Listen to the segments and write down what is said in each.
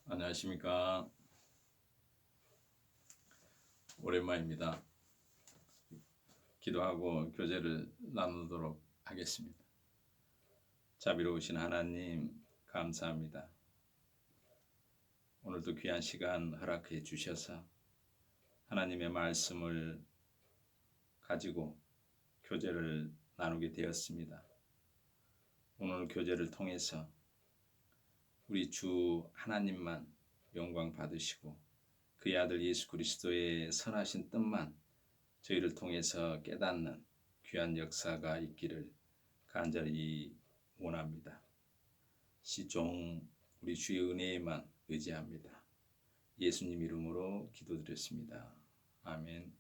안녕하십니까. 오랜만입니다. 기도하고 교제를 나누도록 하겠습니다. 자비로우신 하나님, 감사합니다. 오늘도 귀한 시간 허락해 주셔서 하나님의 말씀을 가지고 교제를 나누게 되었습니다. 오늘 교제를 통해서 우리 주 하나님만 영광 받으시고 그의 아들 예수 그리스도의 선하신 뜻만 저희를 통해서 깨닫는 귀한 역사가 있기를 간절히 원합니다. 시종 우리 주의 은혜에만 의지합니다. 예수님 이름으로 기도드렸습니다. 아멘.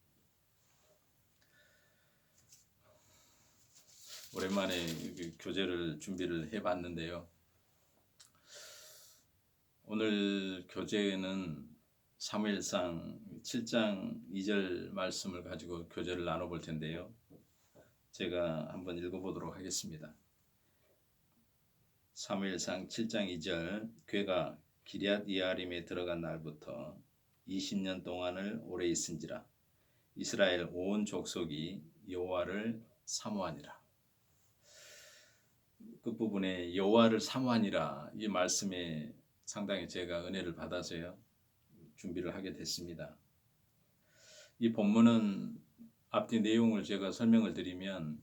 오랜만에 교제를 준비를 해봤는데요. 오늘 교제는 사무엘상 7장 2절 말씀을 가지고 교제를 나눠볼 텐데요. 제가 한번 읽어보도록 하겠습니다. 사무엘상 7장 2절 괴가 기럇 여아림에 들어간 날부터 20년 동안을 오래 있은지라 이스라엘 온 족속이 여호와를 사모하니라. 끝부분에 여호와를 사모하니라 이 말씀에 상당히 제가 은혜를 받아서요 준비를 하게 됐습니다. 이 본문은 앞뒤 내용을 제가 설명을 드리면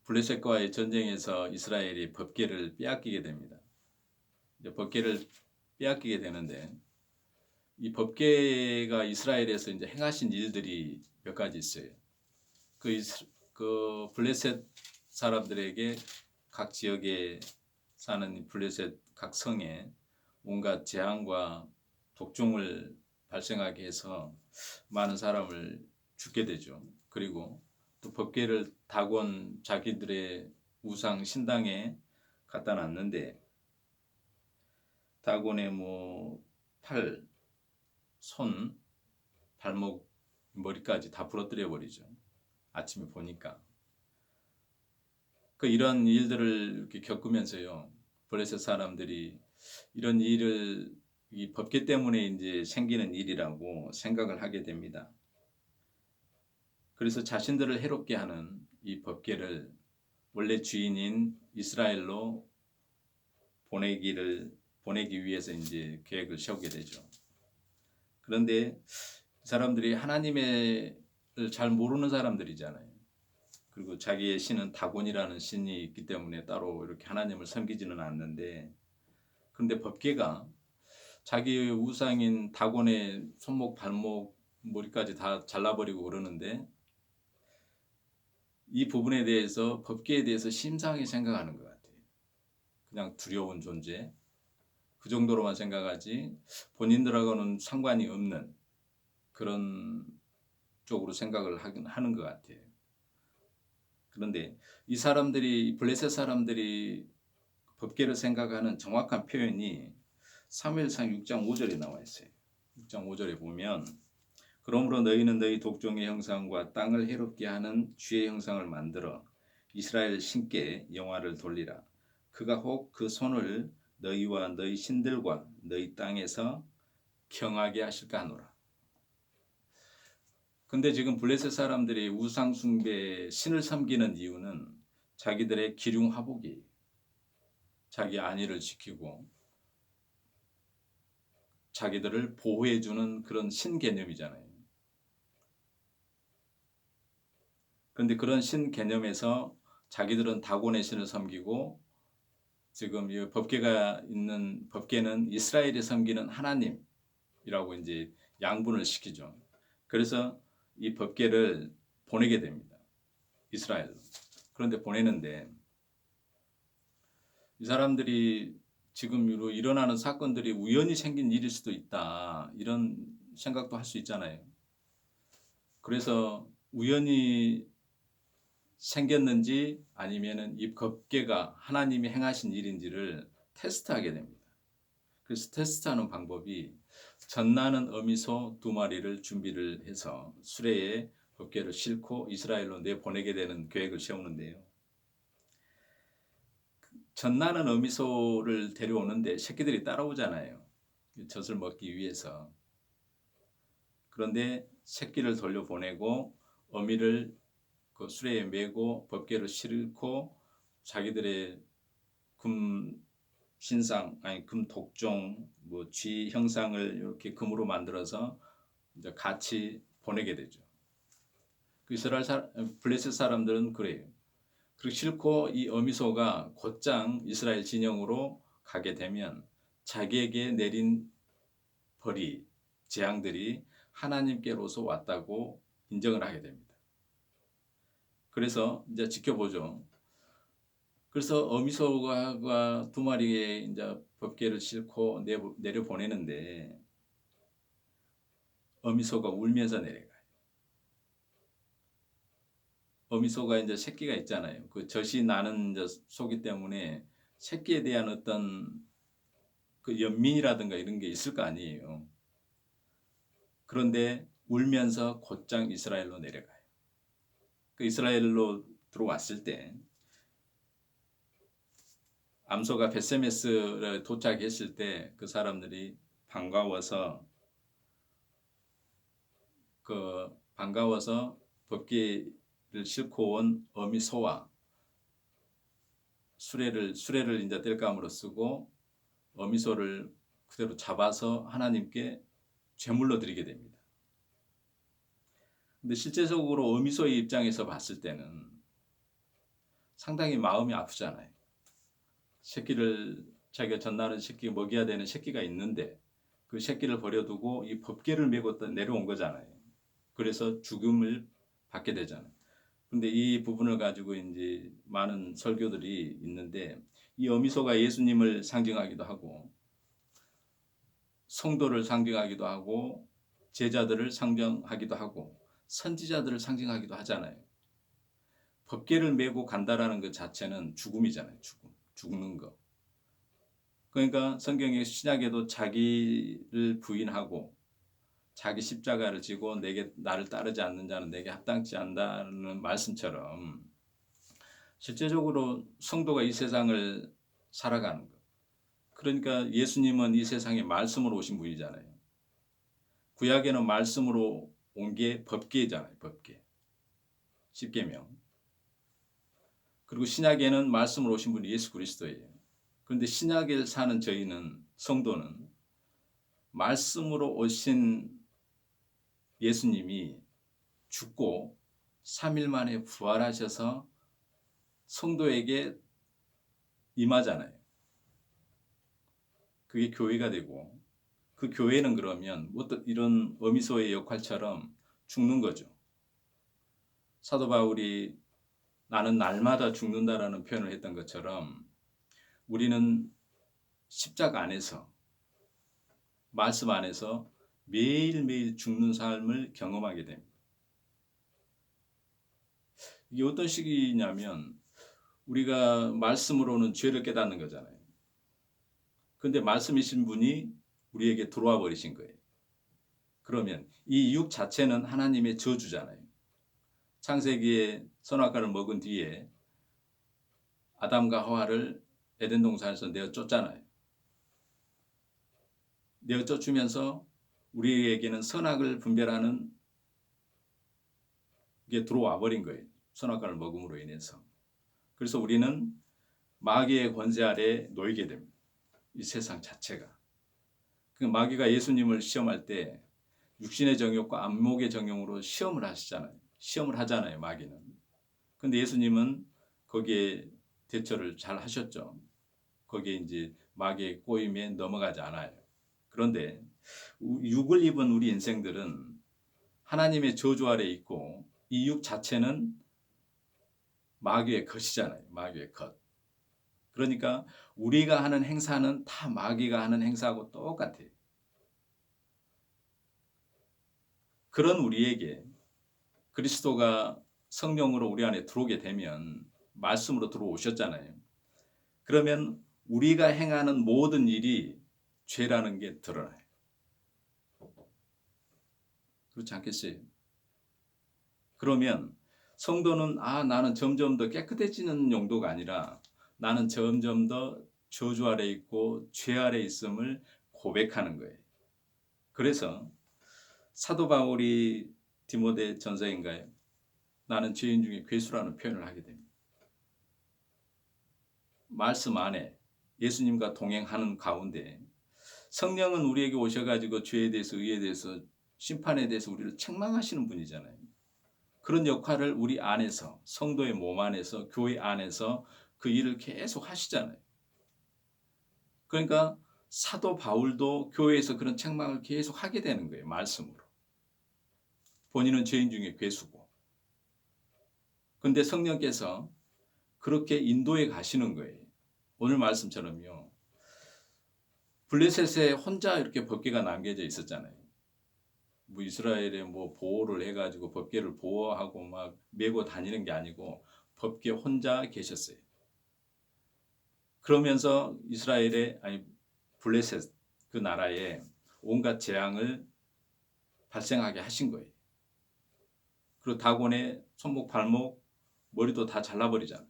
블레셋과의 전쟁에서 이스라엘이 법궤를 빼앗기게 됩니다. 법궤를 빼앗기게 되는데 이 법궤가 이스라엘에서 이제 행하신 일들이 몇 가지 있어요. 그 블레셋 사람들에게 각 지역에 사는 블레셋 각 성에 온갖 재앙과 독종을 발생하게 해서 많은 사람을 죽게 되죠. 그리고 또 법궤를 다곤 자기들의 우상 신당에 갖다 놨는데 다곤의 팔, 손, 발목, 머리까지 다 부러뜨려 버리죠. 아침에 보니까 이런 일들을 이렇게 겪으면서요 블레셋 사람들이 이런 일을 이 법궤 때문에 이제 생기는 일이라고 생각을 하게 됩니다. 그래서 자신들을 해롭게 하는 이 법궤를 원래 주인인 이스라엘로 보내기 위해서 이제 계획을 세우게 되죠. 그런데 사람들이 하나님을 잘 모르는 사람들이잖아요. 그리고 자기의 신은 다곤이라는 신이 있기 때문에 따로 이렇게 하나님을 섬기지는 않는데, 그런데 법궤가 자기 우상인 다곤의 손목, 발목, 머리까지 다 잘라버리고 그러는데 이 부분에 대해서 법궤에 대해서 심상히 생각하는 것 같아요. 그냥 두려운 존재, 그 정도로만 생각하지 본인들하고는 상관이 없는 그런 쪽으로 생각을 하는 것 같아요. 그런데 이 사람들이 블레셋 사람들이 법궤를 생각하는 정확한 표현이 사무엘상 6장 5절에 나와 있어요. 6장 5절에 보면 그러므로 너희는 너희 독종의 형상과 땅을 해롭게 하는 쥐의 형상을 만들어 이스라엘 신께 영화를 돌리라. 그가 혹 그 손을 너희와 너희 신들과 너희 땅에서 경하게 하실까 하노라. 근데 지금 블레셋 사람들이 우상 숭배 신을 섬기는 이유는 자기들의 기륭화복이에요. 자기 안위를 지키고 자기들을 보호해주는 그런 신 개념이잖아요. 그런데 그런 신 개념에서 자기들은 다곤의 신을 섬기고 지금 이 법궤가 있는 법궤는 이스라엘이 섬기는 하나님이라고 이제 양분을 시키죠. 그래서 이 법궤를 보내게 됩니다. 이스라엘로. 그런데 보내는데 이 사람들이 지금 일어나는 사건들이 우연히 생긴 일일 수도 있다. 이런 생각도 할 수 있잖아요. 그래서 우연히 생겼는지 아니면은 이 법궤가 하나님이 행하신 일인지를 테스트하게 됩니다. 그래서 테스트하는 방법이 젖나는 어미소 2마리를 준비를 해서 수레에 법궤를 싣고 이스라엘로 내보내게 되는 계획을 세우는데요. 젖나는 어미소를 데려오는데 새끼들이 따라오잖아요. 젖을 먹기 위해서. 그런데 새끼를 돌려보내고 어미를 그 수레에 메고 법궤를 싣고 자기들의 금 신상 아니 금 독종 뭐 쥐 형상을 이렇게 금으로 만들어서 이제 같이 보내게 되죠. 그 이스라엘 블레셋 사람들은 그래요. 그리고 싣고 이 어미소가 곧장 이스라엘 진영으로 가게 되면 자기에게 내린 벌이 재앙들이 하나님께로서 왔다고 인정을 하게 됩니다. 그래서 이제 지켜보죠. 그래서 어미소가 두 마리의 이제 법궤를 싣고 내려 보내는데 어미소가 울면서 내려가요. 어미소가 이제 새끼가 있잖아요. 그 젖이 나는 이제 소기 때문에 새끼에 대한 어떤 그 연민이라든가 이런 게 있을 거 아니에요. 그런데 울면서 곧장 이스라엘로 내려가요. 그 이스라엘로 들어왔을 때 암소가 베세메스를 도착했을 때 그 사람들이 반가워서 법궤를 싣고 온 어미소와 수레를 이제 땔감으로 쓰고 어미소를 그대로 잡아서 하나님께 제물로 드리게 됩니다. 근데 실제적으로 어미소의 입장에서 봤을 때는 상당히 마음이 아프잖아요. 자기가 전날은 새끼 먹여야 되는 새끼가 있는데 그 새끼를 버려두고 이 법궤를 메고 내려온 거잖아요. 그래서 죽음을 받게 되잖아요. 근데 이 부분을 가지고 이제 많은 설교들이 있는데 이 어미소가 예수님을 상징하기도 하고 성도를 상징하기도 하고 제자들을 상징하기도 하고 선지자들을 상징하기도 하잖아요. 법궤를 메고 간다라는 것 자체는 죽음이잖아요. 죽는 거. 그러니까 성경의 신약에도 자기를 부인하고 자기 십자가를 지고 나를 따르지 않는 자는 내게 합당치 않다는 말씀처럼 실제적으로 성도가 이 세상을 살아가는 것. 그러니까 예수님은 이 세상에 말씀으로 오신 분이잖아요. 구약에는 말씀으로 온 게 법궤잖아요. 법궤. 십계명. 그리고 신약에는 말씀으로 오신 분이 예수 그리스도예요. 그런데 신약에 사는 저희는 성도는 말씀으로 오신 예수님이 죽고 3일 만에 부활하셔서 성도에게 임하잖아요. 그게 교회가 되고 그 교회는 그러면 어떤 이런 어미소의 역할처럼 죽는 거죠. 사도 바울이 나는 날마다 죽는다라는 표현을 했던 것처럼 우리는 십자가 안에서 말씀 안에서 매일매일 죽는 삶을 경험하게 됩니다. 이게 어떤 시기냐면 우리가 말씀으로는 죄를 깨닫는 거잖아요. 근데 말씀이신 분이 우리에게 들어와 버리신 거예요. 그러면 이 육 자체는 하나님의 저주잖아요. 창세기에 선악과를 먹은 뒤에 아담과 하와를 에덴 동산에서 내어 쫓잖아요. 내어 쫓으면서 우리에게는 선악을 분별하는 게 들어와 버린 거예요. 선악과를 먹음으로 인해서. 그래서 우리는 마귀의 권세 아래 놓이게 됩니다. 이 세상 자체가. 그 마귀가 예수님을 시험할 때 육신의 정욕과 안목의 정욕으로 시험을 하시잖아요. 시험을 하잖아요, 마귀는. 근데 예수님은 거기에 대처를 잘 하셨죠. 거기에 이제 마귀의 꼬임에 넘어가지 않아요. 그런데 육을 입은 우리 인생들은 하나님의 저주 아래 있고 이 육 자체는 마귀의 것이잖아요. 마귀의 것. 그러니까 우리가 하는 행사는 다 마귀가 하는 행사하고 똑같아요. 그런 우리에게 그리스도가 성령으로 우리 안에 들어오게 되면 말씀으로 들어오셨잖아요. 그러면 우리가 행하는 모든 일이 죄라는 게 드러나요. 그렇지 않겠어요? 그러면 성도는 나는 점점 더 깨끗해지는 용도가 아니라 나는 점점 더 저주 아래 있고 죄 아래 있음을 고백하는 거예요. 그래서 사도 바울이 디모데 전서인가요? 나는 죄인 중에 괴수라는 표현을 하게 됩니다. 말씀 안에 예수님과 동행하는 가운데 성령은 우리에게 오셔가지고 죄에 대해서, 의에 대해서, 심판에 대해서 우리를 책망하시는 분이잖아요. 그런 역할을 우리 안에서, 성도의 몸 안에서, 교회 안에서 그 일을 계속 하시잖아요. 그러니까 사도 바울도 교회에서 그런 책망을 계속 하게 되는 거예요. 말씀으로. 본인은 죄인 중에 괴수고. 그런데 성령께서 그렇게 인도해 가시는 거예요. 오늘 말씀처럼요. 블레셋에 혼자 이렇게 법궤가 남겨져 있었잖아요. 뭐 이스라엘에 뭐 보호를 해가지고 법궤를 보호하고 막 메고 다니는 게 아니고 법궤 혼자 계셨어요. 그러면서 이스라엘의 블레셋 그 나라에 온갖 재앙을 발생하게 하신 거예요. 그리고 다곤의 손목 발목 머리도 다 잘라버리잖아요.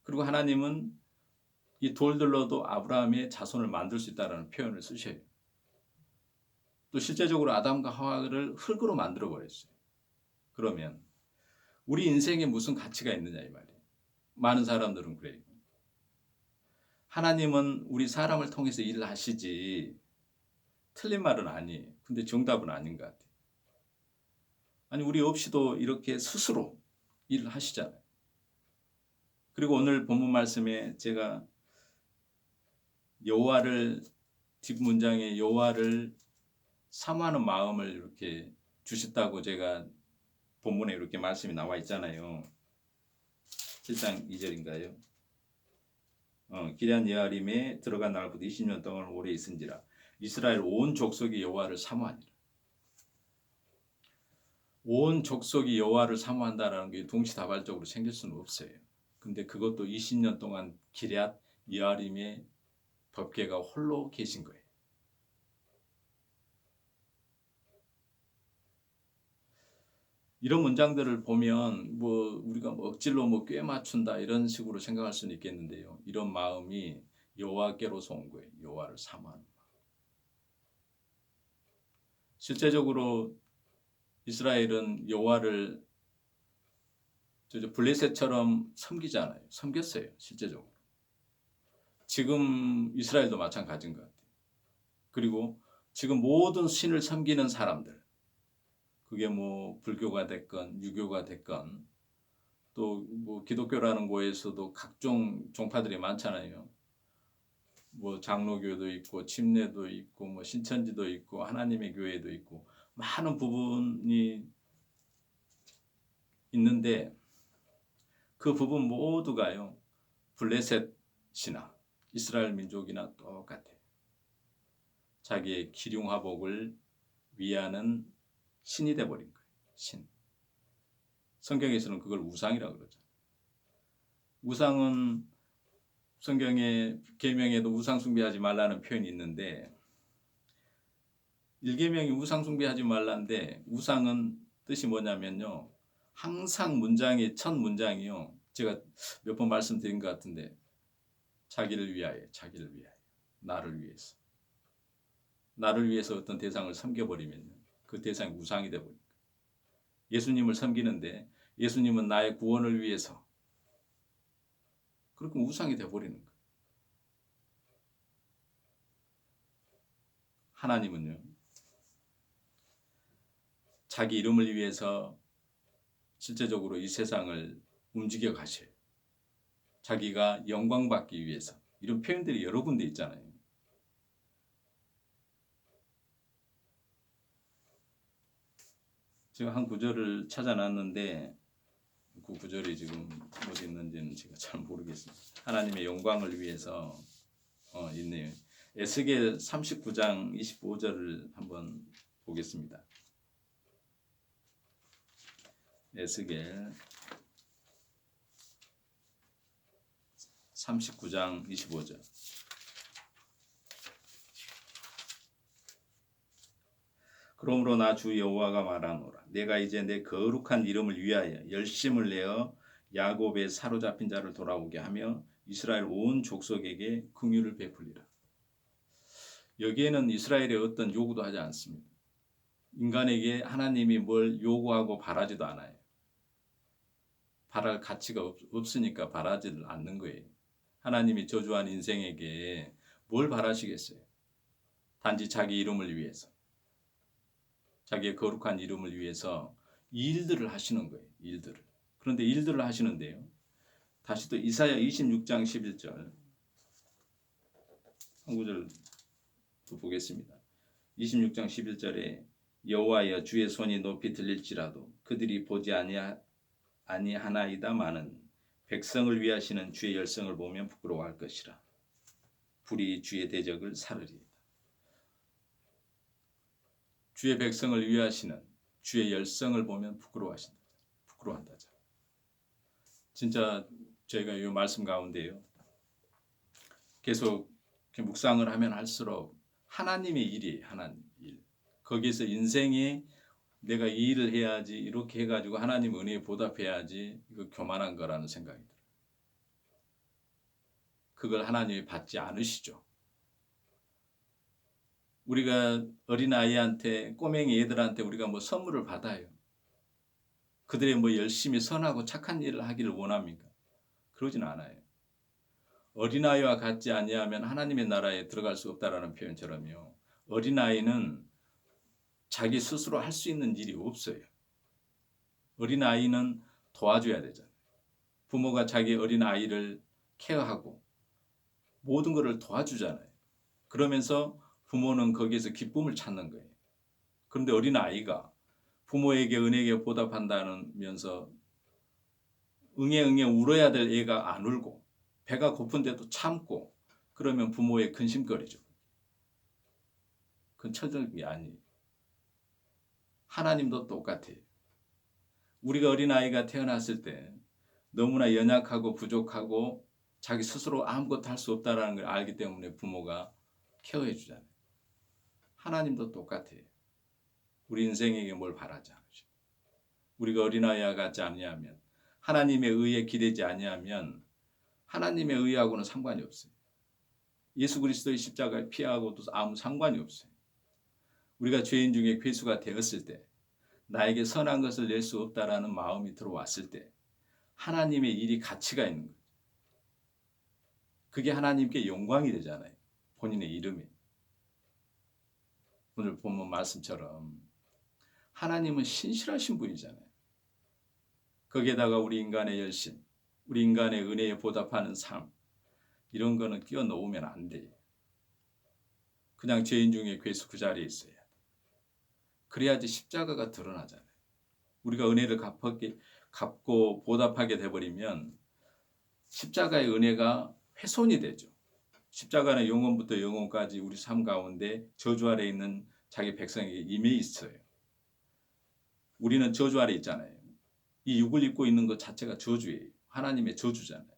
그리고 하나님은 이 돌들로도 아브라함의 자손을 만들 수 있다는 표현을 쓰셔요. 또 실제적으로 아담과 하와를 흙으로 만들어 버렸어요. 그러면 우리 인생에 무슨 가치가 있느냐 이 말이에요. 많은 사람들은 그래요. 하나님은 우리 사람을 통해서 일을 하시지 틀린 말은 아니에요. 근데 정답은 아닌 것 같아요. 아니 우리 없이도 이렇게 스스로 일을 하시잖아요. 그리고 오늘 본문 말씀에 제가 여호와를 뒷문장에 여호와를 사모하는 마음을 이렇게 주셨다고 제가 본문에 이렇게 말씀이 나와 있잖아요. 7장 2절인가요? 기럇 여아림에 들어간 날부터 20년 동안 오래 있은지라 이스라엘 온 족속이 여호와를 사모하니라. 온 족속이 여호와를 사모한다라는 게 동시다발적으로 생길 수는 없어요. 근데 그것도 20년 동안 기럇 여아림의 법궤가 홀로 계신 거예요. 이런 문장들을 보면 뭐 우리가 뭐 억지로 뭐 꿰 맞춘다 이런 식으로 생각할 수는 있겠는데요. 이런 마음이 여호와께로서 온 거예요. 여호와를 사모하는 마음. 실제적으로 이스라엘은 여호와를 블레셋처럼 섬기잖아요. 섬겼어요. 실제적으로. 지금 이스라엘도 마찬가지인 것 같아요. 그리고 지금 모든 신을 섬기는 사람들, 그게 뭐 불교가 됐건 유교가 됐건 또 뭐 기독교라는 곳에서도 각종 종파들이 많잖아요. 뭐 장로교도 있고 침례도 있고 뭐 신천지도 있고 하나님의 교회도 있고 많은 부분이 있는데 그 부분 모두가요 블레셋이나 이스라엘 민족이나 똑같아요. 자기의 기륭화복을 위하는 신이 돼버린 거예요. 신. 성경에서는 그걸 우상이라고 그러죠. 우상은 성경의 계명에도 우상 숭배하지 말라는 표현이 있는데 1계명이 우상 숭배하지 말라는데 우상은 뜻이 뭐냐면요. 항상 문장의 첫 문장이요. 제가 몇 번 말씀드린 것 같은데 자기를 위하여, 자기를 위하여, 나를 위해서. 나를 위해서 어떤 대상을 섬겨버리면 그 대상이 우상이 되어버립니다. 예수님을 섬기는데 예수님은 나의 구원을 위해서 그렇게 우상이 되어버리는 거예요. 하나님은요. 자기 이름을 위해서 실제적으로 이 세상을 움직여 가셔요. 자기가 영광받기 위해서. 이런 표현들이 여러 군데 있잖아요. 제가 한 구절을 찾아놨는데 그 구절이 지금 어디 있는지는 제가 잘 모르겠습니다. 하나님의 영광을 위해서 있네요. 에스겔 39장 25절을 한번 보겠습니다. 에스겔 39장 25절. 그러므로 나 주 여호와가 말하노라. 내가 이제 내 거룩한 이름을 위하여 열심을 내어 야곱의 사로잡힌 자를 돌아오게 하며 이스라엘 온 족속에게 긍휼을 베풀리라. 여기에는 이스라엘의 어떤 요구도 하지 않습니다. 인간에게 하나님이 뭘 요구하고 바라지도 않아요. 바랄 가치가 없으니까 바라지를 않는 거예요. 하나님이 저주한 인생에게 뭘 바라시겠어요? 단지 자기 이름을 위해서, 자기의 거룩한 이름을 위해서 일들을 하시는 거예요. 일들을. 그런데 일들을 하시는데요. 다시 또 이사야 26장 11절 한 구절 또 보겠습니다. 26장 11절에 여호와여 주의 손이 높이 들릴지라도 그들이 보지 아니하나이다마는 백성을 위하시는 주의 열성을 보면 부끄러워할 것이라. 불이 주의 대적을 사르리이다. 주의 백성을 위하시는 주의 열성을 보면 부끄러워한다. 진짜 저희가 이 말씀 가운데요. 계속 묵상을 하면 할수록 하나님의 일이에요. 하나님 일. 거기에서 인생에 내가 이 일을 해야지 이렇게 해가지고 하나님 은혜에 보답해야지 이거 교만한 거라는 생각이 들어요. 그걸 하나님이 받지 않으시죠. 우리가 어린아이한테 꼬맹이 애들한테 우리가 뭐 선물을 받아요. 그들이 뭐 열심히 선하고 착한 일을 하기를 원합니까? 그러진 않아요. 어린아이와 같지 아니하면 하나님의 나라에 들어갈 수 없다라는 표현처럼요. 어린아이는 자기 스스로 할 수 있는 일이 없어요. 어린아이는 도와줘야 되잖아요. 부모가 자기 어린아이를 케어하고 모든 것을 도와주잖아요. 그러면서 부모는 거기에서 기쁨을 찾는 거예요. 그런데 어린아이가 부모에게 은혜에 보답한다면서 응애 울어야 될 애가 안 울고 배가 고픈데도 참고 그러면 부모의 근심거리죠. 그건 철저히 아니에요. 하나님도 똑같아요. 우리가 어린아이가 태어났을 때 너무나 연약하고 부족하고 자기 스스로 아무것도 할 수 없다는 걸 알기 때문에 부모가 케어해 주잖아요. 하나님도 똑같아요. 우리 인생에게 뭘 바라지 않으시고 우리가 어린아이와 같지 아니하면 하나님의 의에 기대지 아니하면 하나님의 의하고는 상관이 없어요. 예수 그리스도의 십자가의 피하고도 아무 상관이 없어요. 우리가 죄인 중에 괴수가 되었을 때 나에게 선한 것을 낼 수 없다라는 마음이 들어왔을 때 하나님의 일이 가치가 있는 거죠. 그게 하나님께 영광이 되잖아요. 본인의 이름이. 오늘 본문 말씀처럼 하나님은 신실하신 분이잖아요. 거기에다가 우리 인간의 열심, 우리 인간의 은혜에 보답하는 삶 이런 거는 끼워 넣으면 안 돼요. 그냥 죄인 중에 괴수 그 자리에 있어야 돼. 그래야지 십자가가 드러나잖아요. 우리가 은혜를 갚고 보답하게 돼버리면 십자가의 은혜가 훼손이 되죠. 십자가는 영원부터 영원까지 우리 삶 가운데 저주 아래 있는 자기 백성에게 임해 있어요. 우리는 저주 아래 있잖아요. 이 육을 입고 있는 것 자체가 저주예요. 하나님의 저주잖아요.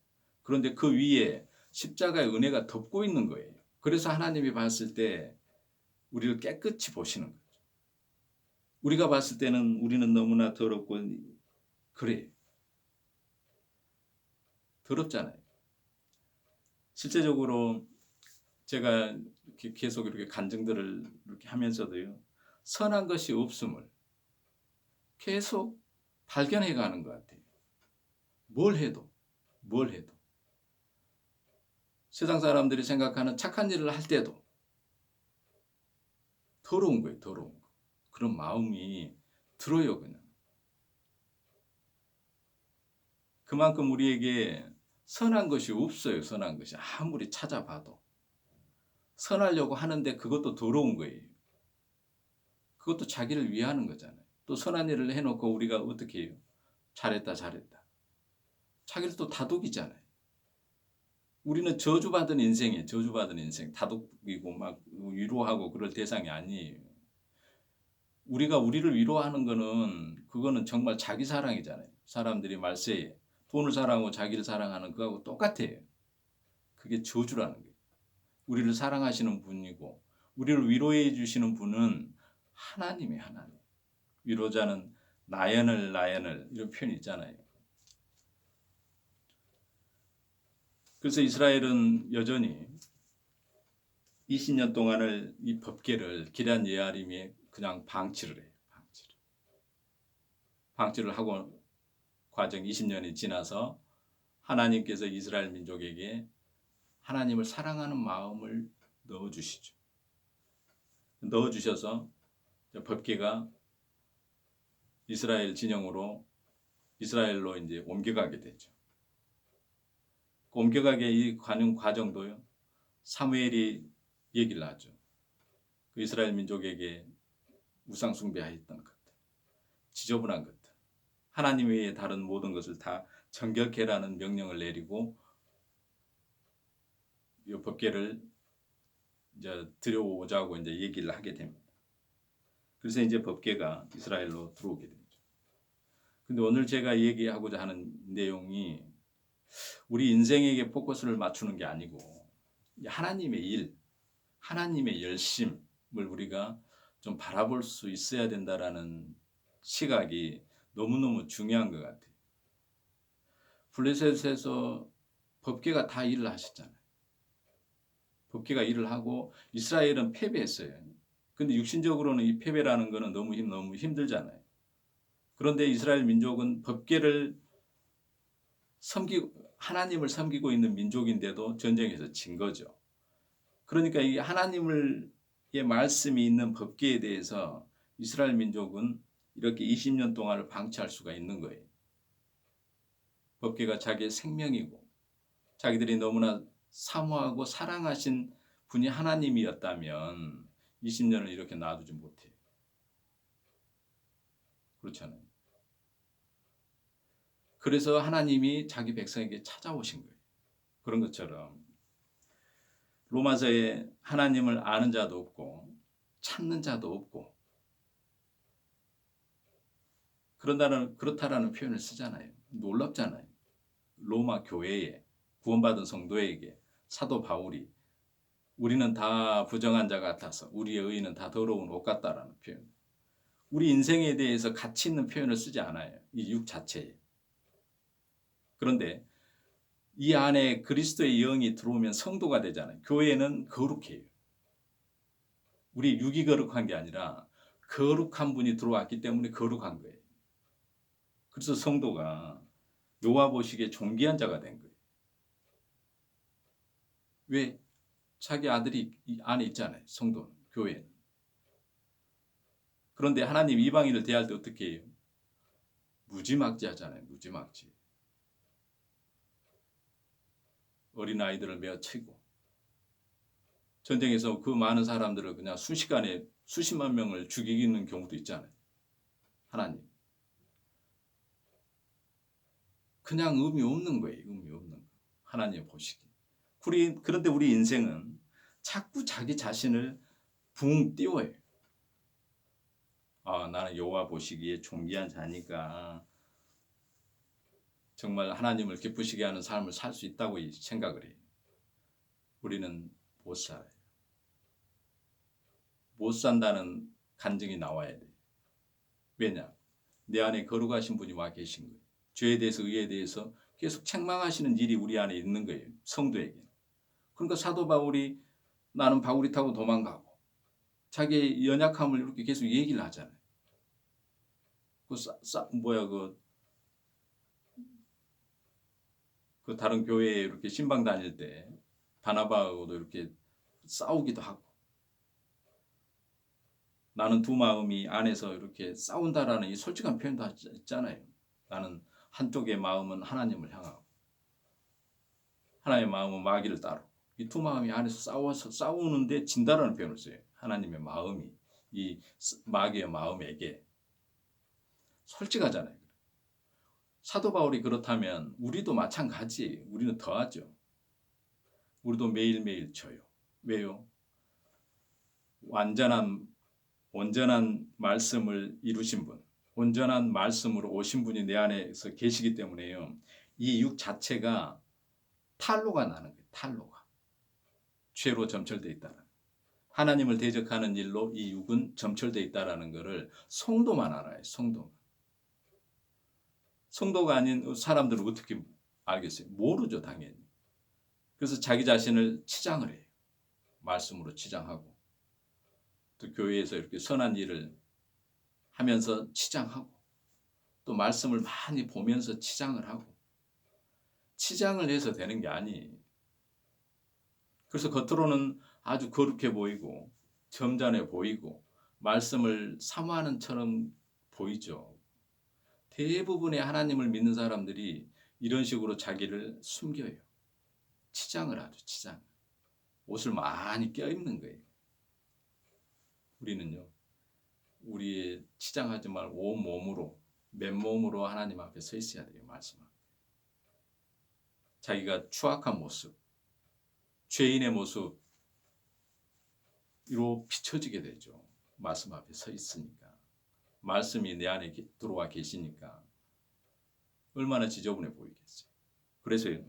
그런데 그 위에 십자가의 은혜가 덮고 있는 거예요. 그래서 하나님이 봤을 때 우리를 깨끗이 보시는 거죠. 우리가 봤을 때는 우리는 너무나 더럽고 그래요. 더럽잖아요. 실제적으로 제가 계속 이렇게 간증들을 이렇게 하면서도요. 선한 것이 없음을 계속 발견해 가는 것 같아요. 뭘 해도. 세상 사람들이 생각하는 착한 일을 할 때도 더러운 거예요. 더러운 거. 그런 마음이 들어요. 그냥. 그만큼 우리에게 선한 것이 없어요. 선한 것이. 아무리 찾아봐도. 선하려고 하는데 그것도 더러운 거예요. 그것도 자기를 위하는 거잖아요. 또 선한 일을 해놓고 우리가 어떻게 해요? 잘했다. 자기를 또 다독이잖아요. 우리는 저주받은 인생이에요. 저주받은 인생. 다독이고 막 위로하고 그럴 대상이 아니에요. 우리가 우리를 위로하는 거는 그거는 정말 자기 사랑이잖아요. 사람들이 말세에 돈을 사랑하고 자기를 사랑하는 그거하고 똑같아요. 그게 저주라는 거예요. 우리를 사랑하시는 분이고 우리를 위로해 주시는 분은 하나님이에요. 하나님. 위로자는 나연을 이런 표현이 있잖아요. 그래서 이스라엘은 여전히 20년 동안을 이 법궤를 기란 예아림이 그냥 방치를 해요. 방치를 하고 과정 20년이 지나서 하나님께서 이스라엘 민족에게 하나님을 사랑하는 마음을 넣어주시죠. 넣어주셔서 법궤가 이스라엘 진영으로 이스라엘로 이제 옮겨가게 되죠. 옮겨가게 이 가는 과정도요. 사무엘이 얘기를 하죠. 그 이스라엘 민족에게 우상 숭배하였던 것들, 지저분한 것들, 하나님 외에 다른 모든 것을 다 정결케라는 명령을 내리고 이 법궤를 이제 들여오자고 이제 얘기를 하게 됩니다. 그래서 이제 법궤가 이스라엘로 들어오게 되죠. 근데 오늘 제가 얘기하고자 하는 내용이 우리 인생에게 포커스를 맞추는 게 아니고 하나님의 일, 하나님의 열심을 우리가 좀 바라볼 수 있어야 된다라는 시각이 너무너무 중요한 것 같아요. 블레셋에서 법궤가 다 일을 하셨잖아요. 법궤가 일을 하고 이스라엘은 패배했어요. 근데 육신적으로는 이 패배라는 거는 너무 힘들잖아요. 그런데 이스라엘 민족은 법궤를 하나님을 섬기고 있는 민족인데도 전쟁에서 진 거죠. 그러니까 이 하나님의 말씀이 있는 법궤에 대해서 이스라엘 민족은 이렇게 20년 동안을 방치할 수가 있는 거예요. 법궤가 자기의 생명이고 자기들이 너무나 사모하고 사랑하신 분이 하나님이었다면 20년을 이렇게 놔두지 못해요. 그렇잖아요. 그래서 하나님이 자기 백성에게 찾아오신 거예요. 그런 것처럼 로마서에 하나님을 아는 자도 없고 찾는 자도 없고 그렇다라는 표현을 쓰잖아요. 놀랍잖아요. 로마 교회에 구원받은 성도에게 사도 바울이 우리는 다 부정한 자 같아서 우리의 의는 다 더러운 옷 같다라는 표현. 우리 인생에 대해서 가치 있는 표현을 쓰지 않아요. 이 육 자체에. 그런데 이 안에 그리스도의 영이 들어오면 성도가 되잖아요. 교회는 거룩해요. 우리 육이 거룩한 게 아니라 거룩한 분이 들어왔기 때문에 거룩한 거예요. 그래서 성도가 여호와 보시기에 존귀한 자가 된 거예요. 왜? 자기 아들이 이 안에 있잖아요. 성도는, 교회는. 그런데 하나님 이방인을 대할 때 어떻게 해요? 무지막지하잖아요. 무지막지. 어린아이들을 메어 치고 전쟁에서 그 많은 사람들을 그냥 순식간에 수십만 명을 죽이는 경우도 있잖아요. 하나님. 그냥 의미 없는 거예요. 의미 없는 거. 하나님 보시기. 그런데 우리 인생은 자꾸 자기 자신을 붕 띄워요. 아, 나는 여호와 보시기에 존귀한 자니까 정말 하나님을 기쁘시게 하는 삶을 살 수 있다고 생각을 해요. 우리는 못 살아요. 못 산다는 간증이 나와야 돼요. 왜냐? 내 안에 거룩하신 분이 와 계신 거예요. 죄에 대해서 의에 대해서 계속 책망하시는 일이 우리 안에 있는 거예요. 성도에게. 그러니까 사도 바울이 나는 바구리 타고 도망가고 자기의 연약함을 이렇게 계속 얘기를 하잖아요. 그 다른 교회에 이렇게 신방 다닐 때 바나바하고도 이렇게 싸우기도 하고 나는 두 마음이 안에서 이렇게 싸운다라는 이 솔직한 표현도 있잖아요. 나는 한쪽의 마음은 하나님을 향하고 하나의 마음은 마귀를 따르고 이 두 마음이 안에서 싸우는데 진다라는 표현을 써요. 하나님의 마음이 이 마귀의 마음에게 솔직하잖아요. 사도 바울이 그렇다면 우리도 마찬가지예요. 우리는 더하죠. 우리도 매일매일 져요. 왜요? 온전한 말씀을 이루신 분, 온전한 말씀으로 오신 분이 내 안에서 계시기 때문에요. 이 육 자체가 탈로가 나는 거예요. 탈로가. 죄로 점철되어 있다는. 하나님을 대적하는 일로 이 육은 점철되어 있다는 것을 성도만 알아요. 성도가 아닌 사람들은 어떻게 알겠어요? 모르죠, 당연히. 그래서 자기 자신을 치장을 해요. 말씀으로 치장하고, 또 교회에서 이렇게 선한 일을 하면서 치장하고, 또 말씀을 많이 보면서 치장을 하고, 치장을 해서 되는 게 아니에요. 그래서 겉으로는 아주 거룩해 보이고 점잖해 보이고 말씀을 사모하는 처럼 보이죠. 대부분의 하나님을 믿는 사람들이 이런 식으로 자기를 숨겨요. 치장을 하죠. 치장. 옷을 많이 껴입는 거예요. 우리는요, 우리의 치장하지 말고 온몸으로, 맨몸으로 하나님 앞에 서 있어야 돼요. 말씀 앞에. 자기가 추악한 모습, 죄인의 모습 이로 비춰지게 되죠. 말씀 앞에 서 있으니까. 말씀이 내 안에 들어와 계시니까 얼마나 지저분해 보이겠어요. 그래서요,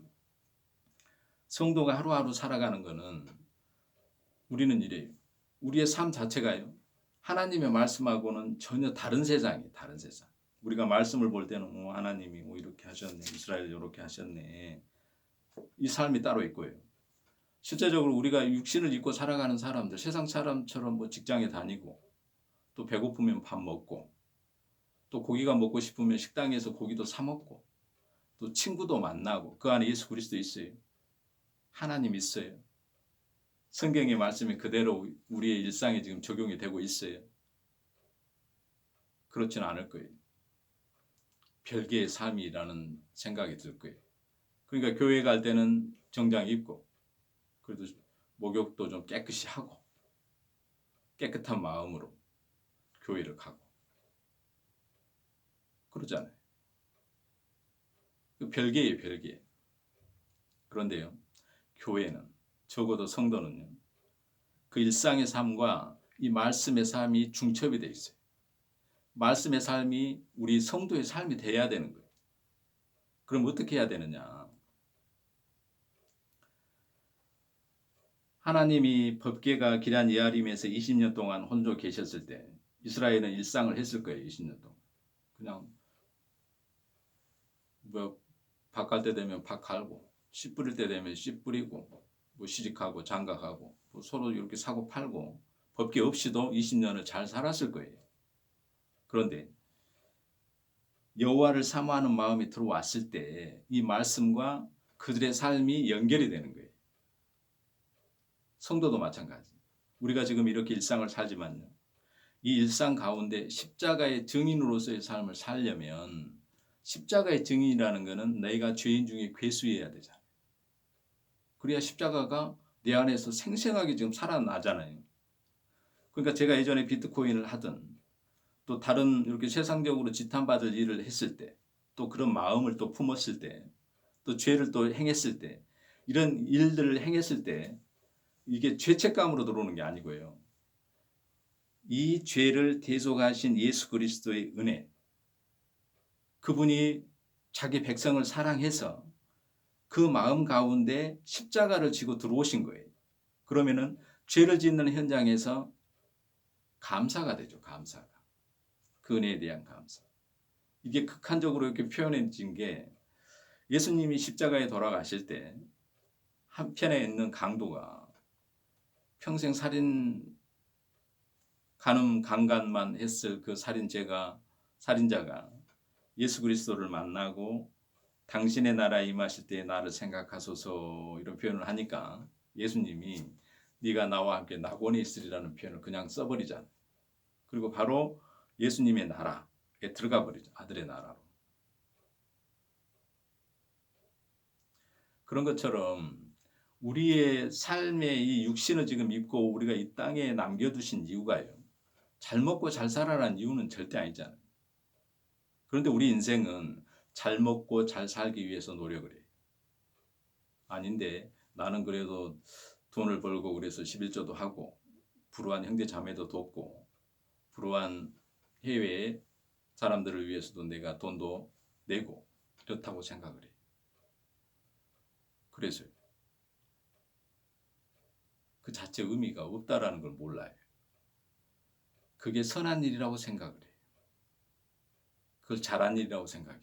성도가 하루하루 살아가는 거는 우리는 이래요. 우리의 삶 자체가요, 하나님의 말씀하고는 전혀 다른 세상이에요. 다른 세상. 우리가 말씀을 볼 때는 하나님이 이렇게 하셨네. 이스라엘 이렇게 하셨네. 이 삶이 따로 있고요. 실제적으로 우리가 육신을 입고 살아가는 사람들, 세상 사람처럼 뭐 직장에 다니고, 또 배고프면 밥 먹고, 또 고기가 먹고 싶으면 식당에서 고기도 사 먹고, 또 친구도 만나고, 그 안에 예수 그리스도 있어요. 하나님 있어요. 성경의 말씀이 그대로 우리의 일상에 지금 적용이 되고 있어요. 그렇지는 않을 거예요. 별개의 삶이라는 생각이 들 거예요. 그러니까 교회 갈 때는 정장 입고, 그래도 목욕도 좀 깨끗이 하고, 깨끗한 마음으로 교회를 가고, 그러잖아요. 그 별개예요, 별개. 그런데요, 교회는, 적어도 성도는요, 그 일상의 삶과 이 말씀의 삶이 중첩이 되어 있어요. 말씀의 삶이 우리 성도의 삶이 돼야 되는 거예요. 그럼 어떻게 해야 되느냐? 하나님이 법궤가 기란 예아림에서 20년 동안 혼자 계셨을 때 이스라엘은 일상을 했을 거예요. 20년 동안. 그냥 밥 갈 때 되면 밥 갈고, 씨 뿌릴 때 되면 씨 뿌리고, 뭐 시집가고 장가가고, 뭐 서로 이렇게 사고 팔고, 법궤 없이도 20년을 잘 살았을 거예요. 그런데 여호와를 사모하는 마음이 들어왔을 때 이 말씀과 그들의 삶이 연결이 되는 거예요. 성도도 마찬가지. 우리가 지금 이렇게 일상을 살지만요, 이 일상 가운데 십자가의 증인으로서의 삶을 살려면 십자가의 증인이라는 것은 내가 죄인 중에 괴수해야 되잖아요. 그래야 십자가가 내 안에서 생생하게 지금 살아나잖아요. 그러니까 제가 예전에 비트코인을 하든 또 다른 이렇게 세상적으로 지탄받을 일을 했을 때, 또 그런 마음을 또 품었을 때, 또 죄를 또 행했을 때, 이런 일들을 행했을 때 이게 죄책감으로 들어오는 게 아니고요. 이 죄를 대속하신 예수 그리스도의 은혜, 그분이 자기 백성을 사랑해서 그 마음 가운데 십자가를 지고 들어오신 거예요. 그러면은 죄를 짓는 현장에서 감사가 되죠. 감사가. 그 은혜에 대한 감사. 이게 극한적으로 이렇게 표현해진 게, 예수님이 십자가에 돌아가실 때 한편에 있는 강도가 평생 간음 강간만 했을 그 살인자가 예수 그리스도를 만나고 당신의 나라에 임하실 때 나를 생각하소서, 이런 표현을 하니까 예수님이 네가 나와 함께 낙원에 있으리라는 표현을 그냥 써버리잖아요. 그리고 바로 예수님의 나라에 들어가 버리죠. 아들의 나라로. 그런 것처럼 우리의 삶의 이 육신을 지금 입고 우리가 이 땅에 남겨두신 이유가요, 잘 먹고 잘 살아라는 이유는 절대 아니잖아요. 그런데 우리 인생은 잘 먹고 잘 살기 위해서 노력을 해요. 아닌데 나는 그래도 돈을 벌고 그래서 11조도 하고, 불우한 형제 자매도 돕고, 불우한 해외 사람들을 위해서도 내가 돈도 내고, 이렇다고 생각을 해요. 그래서요, 그 자체 의미가 없다라는 걸 몰라요. 그게 선한 일이라고 생각을 해요. 그걸 잘한 일이라고 생각해요.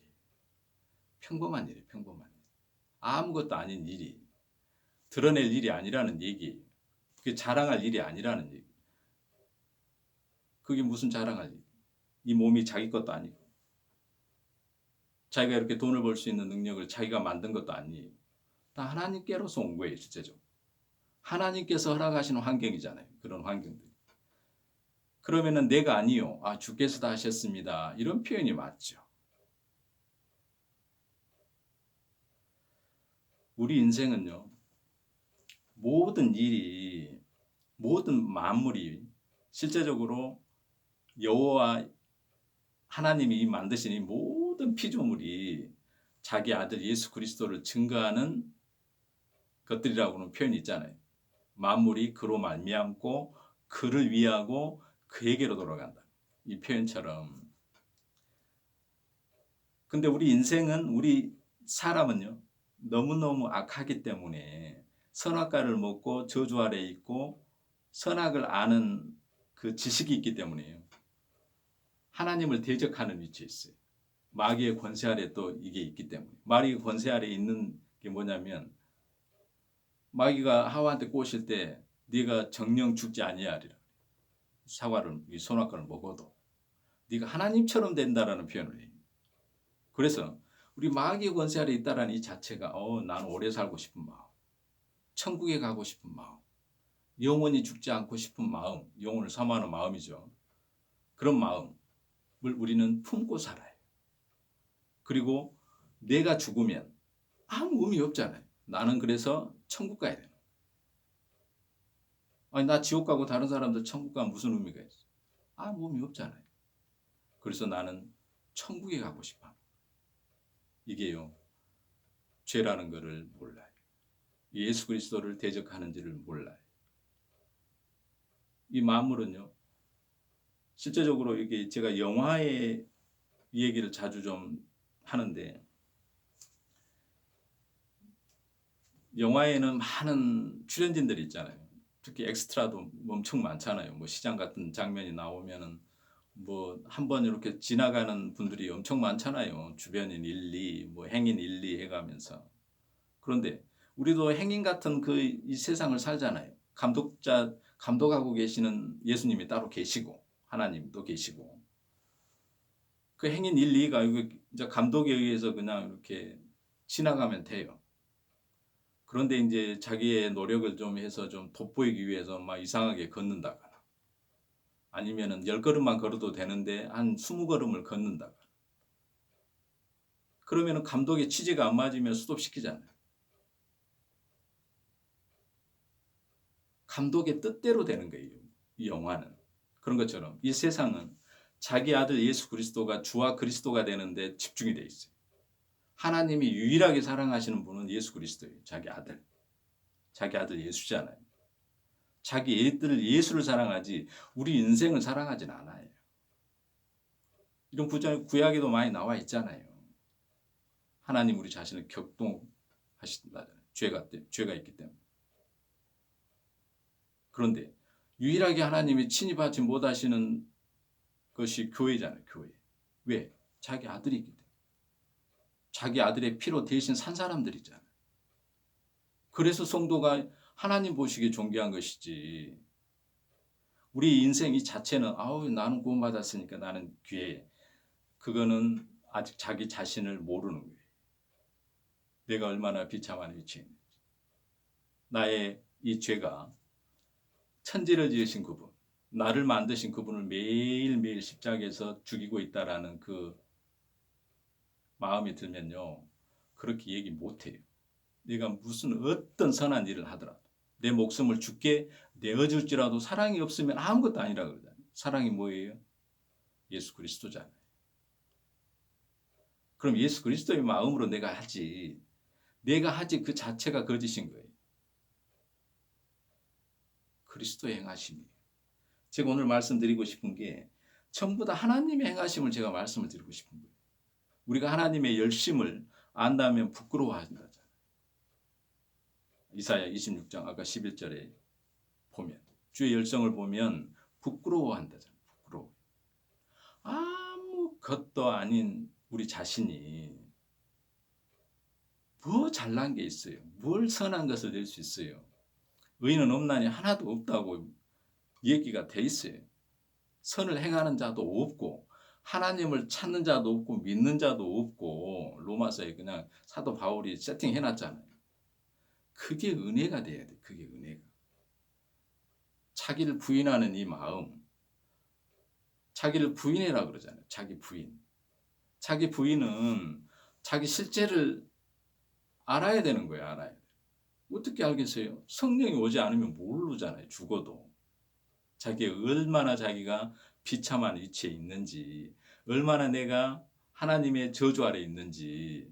평범한 일이에요. 평범한 일. 아무것도 아닌 일이, 드러낼 일이 아니라는 얘기예요. 그게 자랑할 일이 아니라는 얘기. 그게 무슨 자랑할 일? 이 몸이 자기 것도 아니고 자기가 이렇게 돈을 벌 수 있는 능력을 자기가 만든 것도 아니에요. 다 하나님께로서 온 거예요, 실제적으로. 하나님께서 허락하시는 환경이잖아요. 그런 환경들. 그러면은 내가 아니요. 아, 주께서 다 하셨습니다. 이런 표현이 맞죠. 우리 인생은요. 모든 일이 모든 만물이 실제적으로 여호와 하나님이 만드신 이 모든 피조물이 자기 아들 예수 그리스도를 증거하는 것들이라고는 표현이 있잖아요. 만물이 그로 말미암고 그를 위하고 그에게로 돌아간다. 이 표현처럼. 근데 우리 인생은 우리 사람은요. 너무너무 악하기 때문에 선악과를 먹고 저주 아래 있고 선악을 아는 그 지식이 있기 때문에요. 하나님을 대적하는 위치에 있어요. 마귀의 권세 아래 또 이게 있기 때문에. 마귀의 권세 아래 있는 게 뭐냐면 마귀가 하와한테 꼬실 때 네가 정령 죽지 아니하리라. 사과를 이 선악과를 먹어도 네가 하나님처럼 된다라는 표현을 해요. 그래서 우리 마귀의 권세 아래 있다라는 이 자체가 나는 오래 살고 싶은 마음, 천국에 가고 싶은 마음, 영원히 죽지 않고 싶은 마음, 영혼을 사모하는 마음이죠. 그런 마음을 우리는 품고 살아요. 그리고 내가 죽으면 아무 의미 없잖아요. 나는 그래서 천국 가야 돼요. 아니 나 지옥 가고 다른 사람들 천국 가면 무슨 의미가 있어? 아무 의미 없잖아요. 그래서 나는 천국에 가고 싶어. 이게요. 죄라는 것을 몰라요. 예수 그리스도를 대적하는지를 몰라요. 이 만물은요. 실제적으로 이게 제가 영화의 얘기를 자주 좀 하는데 영화에는 많은 출연진들이 있잖아요. 특히 엑스트라도 엄청 많잖아요. 뭐 시장 같은 장면이 나오면은 뭐 한 번 이렇게 지나가는 분들이 엄청 많잖아요. 주변인 1, 2, 뭐 행인 1, 2 해가면서. 그런데 우리도 행인 같은 그 이 세상을 살잖아요. 감독하고 계시는 예수님이 따로 계시고 하나님도 계시고 그 행인 1, 2가 이제 감독에 의해서 그냥 이렇게 지나가면 돼요. 그런데 이제 자기의 노력을 좀 해서 좀 돋보이기 위해서 막 이상하게 걷는다거나 아니면은 10걸음만 걸어도 되는데 한 20걸음을 걷는다거나 그러면은 감독의 취지가 안 맞으면 스톱시키잖아요. 감독의 뜻대로 되는 거예요. 이 영화는. 그런 것처럼 이 세상은 자기 아들 예수 그리스도가 주와 그리스도가 되는데 집중이 돼 있어요. 하나님이 유일하게 사랑하시는 분은 예수 그리스도예요. 자기 아들. 자기 아들 예수잖아요. 자기 애들 예수를 사랑하지 우리 인생을 사랑하진 않아요. 이런 구약에도 많이 나와 있잖아요. 하나님 우리 자신을 격동하신다잖아요. 죄가 있기 때문에. 그런데 유일하게 하나님이 침입하지 못하시는 것이 교회잖아요. 교회. 왜? 자기 아들이 있기 때문에. 자기 아들의 피로 대신 산 사람들이잖아요. 그래서 성도가 하나님 보시기에 존귀한 것이지. 우리 인생 이 자체는 나는 구원받았으니까 나는 귀해. 그거는 아직 자기 자신을 모르는 거예요. 내가 얼마나 비참한 위치에 있는지. 나의 이 죄가 천지를 지으신 그분, 나를 만드신 그분을 매일매일 십자가에서 죽이고 있다라는 그 마음이 들면요. 그렇게 얘기 못해요. 내가 무슨 어떤 선한 일을 하더라도 내 목숨을 죽게 내어줄지라도 사랑이 없으면 아무것도 아니라 그러잖아요. 사랑이 뭐예요? 예수 그리스도잖아요. 그럼 예수 그리스도의 마음으로 내가 하지 그 자체가 거짓인 거예요. 그리스도의 행하심이에요. 제가 오늘 말씀드리고 싶은 게 전부 다 하나님의 행하심을 제가 말씀을 드리고 싶은 거예요. 우리가 하나님의 열심을 안다면 부끄러워한다잖아요. 이사야 26장 아까 11절에 보면 주의 열정을 보면 부끄러워한다잖아요. 부끄러워. 아무것도 아닌 우리 자신이 뭐 잘난 게 있어요. 뭘 선한 것을 낼 수 있어요. 의인은 없나니 하나도 없다고 얘기가 돼 있어요. 선을 행하는 자도 없고 하나님을 찾는 자도 없고 믿는 자도 없고 로마서에 그냥 사도 바울이 세팅해 놨잖아요. 그게 은혜가 돼야 돼. 그게 은혜가. 자기를 부인하는 이 마음. 자기를 부인해라 그러잖아요. 자기 부인. 자기 부인은 자기 실제를 알아야 되는 거예요. 알아야 돼. 어떻게 알겠어요? 성령이 오지 않으면 모르잖아요. 죽어도. 얼마나 자기가 비참한 위치에 있는지, 얼마나 내가 하나님의 저주 아래 있는지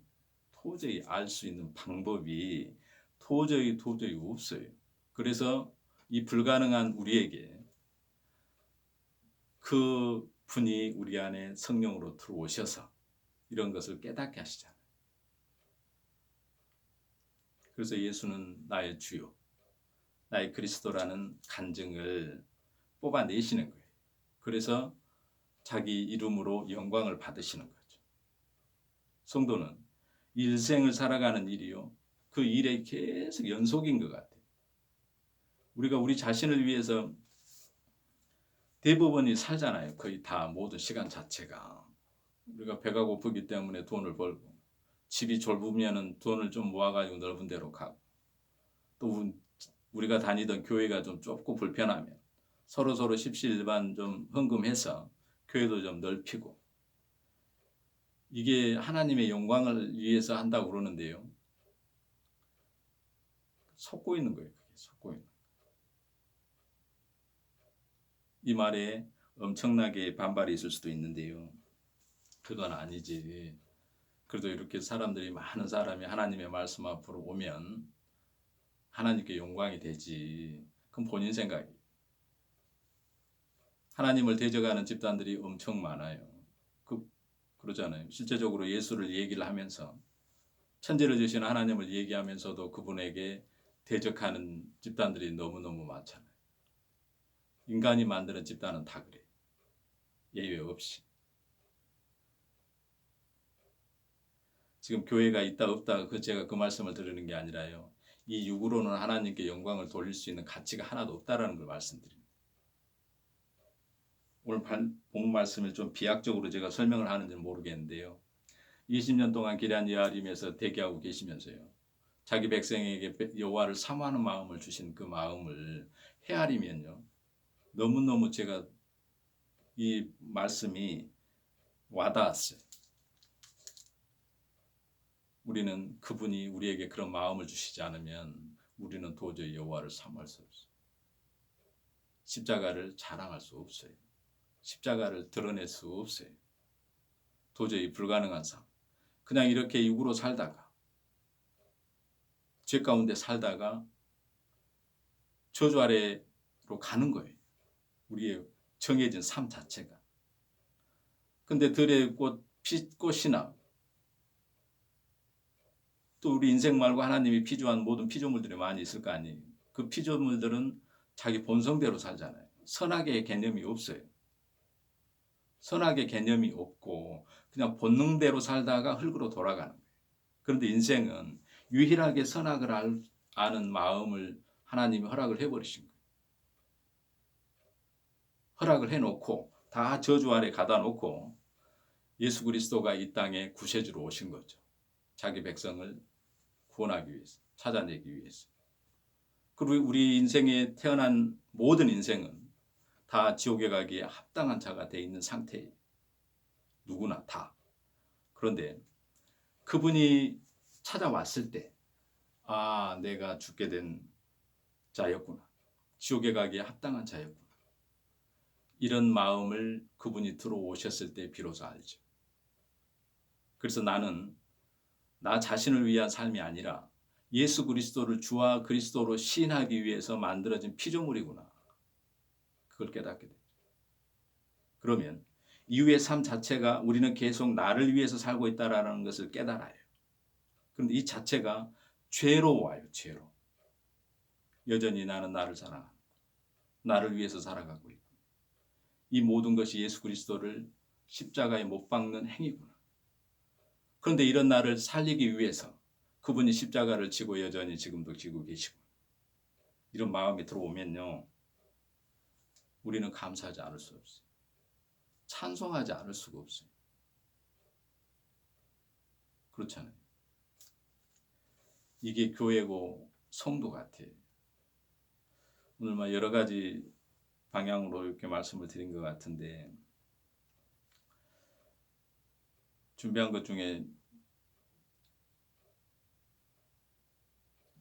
도저히 알 수 있는 방법이 도저히 없어요. 그래서 이 불가능한 우리에게 그 분이 우리 안에 성령으로 들어오셔서 이런 것을 깨닫게 하시잖아요. 그래서 예수는 나의 주요, 나의 그리스도라는 간증을 뽑아내시는 거예요. 그래서 자기 이름으로 영광을 받으시는 거죠. 성도는 일생을 살아가는 일이요. 그 일에 계속 연속인 것 같아요. 우리가 우리 자신을 위해서 대부분이 살잖아요. 거의 다 모든 시간 자체가. 우리가 배가 고프기 때문에 돈을 벌고 집이 좁으면 돈을 좀 모아가지고 넓은 데로 가고 또 우리가 다니던 교회가 좀 좁고 불편하면 서로 십시일반 좀 헌금해서 교회도 좀 넓히고 이게 하나님의 영광을 위해서 한다고 그러는데요. 속고 있는 거예요. 그게 속고 있는 거예요. 이 말에 엄청나게 반발이 있을 수도 있는데요. 그건 아니지. 그래도 이렇게 많은 사람이 하나님의 말씀 앞으로 오면 하나님께 영광이 되지. 그럼 본인 생각이. 하나님을 대적하는 집단들이 엄청 많아요. 그러잖아요. 실제적으로 예수를 얘기를 하면서 천지를 주신 하나님을 얘기하면서도 그분에게 대적하는 집단들이 너무너무 많잖아요. 인간이 만드는 집단은 다 그래요. 예외 없이. 지금 교회가 있다 없다 제가 그 말씀을 드리는 게 아니라요. 이 육으로는 하나님께 영광을 돌릴 수 있는 가치가 하나도 없다라는 걸 말씀드립니다. 오늘 본 말씀을 좀 비약적으로 제가 설명을 하는지는 모르겠는데요. 20년 동안 기란 예하림에서 대기하고 계시면서요. 자기 백성에게 여호와를 사모하는 마음을 주신 그 마음을 헤아리면요. 너무너무 제가 이 말씀이 와닿았어요. 우리는 그분이 우리에게 그런 마음을 주시지 않으면 우리는 도저히 여호와를 사모할 수 없어요. 십자가를 자랑할 수 없어요. 십자가를 드러낼 수 없어요. 도저히 불가능한 삶. 그냥 이렇게 육으로 살다가 죄 가운데 살다가 저주 아래로 가는 거예요. 우리의 정해진 삶 자체가. 근데 들의 꽃이나 또 우리 인생 말고 하나님이 피조한 모든 피조물들이 많이 있을 거 아니에요. 그 피조물들은 자기 본성대로 살잖아요. 선악의 개념이 없어요. 선악의 개념이 없고 그냥 본능대로 살다가 흙으로 돌아가는 거예요. 그런데 인생은 유일하게 선악을 아는 마음을 하나님이 허락을 해버리신 거예요. 허락을 해놓고 다 저주 아래 가다 놓고 예수 그리스도가 이 땅에 구세주로 오신 거죠. 자기 백성을 구원하기 위해서, 찾아내기 위해서. 그리고 우리 인생에 태어난 모든 인생은 다 지옥에 가기에 합당한 자가 되어 있는 상태예요. 누구나 다. 그런데 그분이 찾아왔을 때, 아, 내가 죽게 된 자였구나. 지옥에 가기에 합당한 자였구나. 이런 마음을 그분이 들어오셨을 때 비로소 알죠. 그래서 나는 나 자신을 위한 삶이 아니라 예수 그리스도를 주와 그리스도로 시인하기 위해서 만들어진 피조물이구나. 그걸 깨닫게 돼요. 그러면 이후의 삶 자체가 우리는 계속 나를 위해서 살고 있다는 것을 깨달아요. 그런데 이 자체가 죄로 와요. 죄로. 여전히 나는 나를 사랑하고 나를 위해서 살아가고 있고 이 모든 것이 예수 그리스도를 십자가에 못 박는 행위구나. 그런데 이런 나를 살리기 위해서 그분이 십자가를 지고 여전히 지금도 지고 계시고 이런 마음이 들어오면요, 우리는 감사하지 않을 수 없어요. 찬송하지 않을 수가 없어요. 그렇잖아요. 이게 교회고 성도 같아요. 오늘 여러 가지 방향으로 이렇게 말씀을 드린 것 같은데, 준비한 것 중에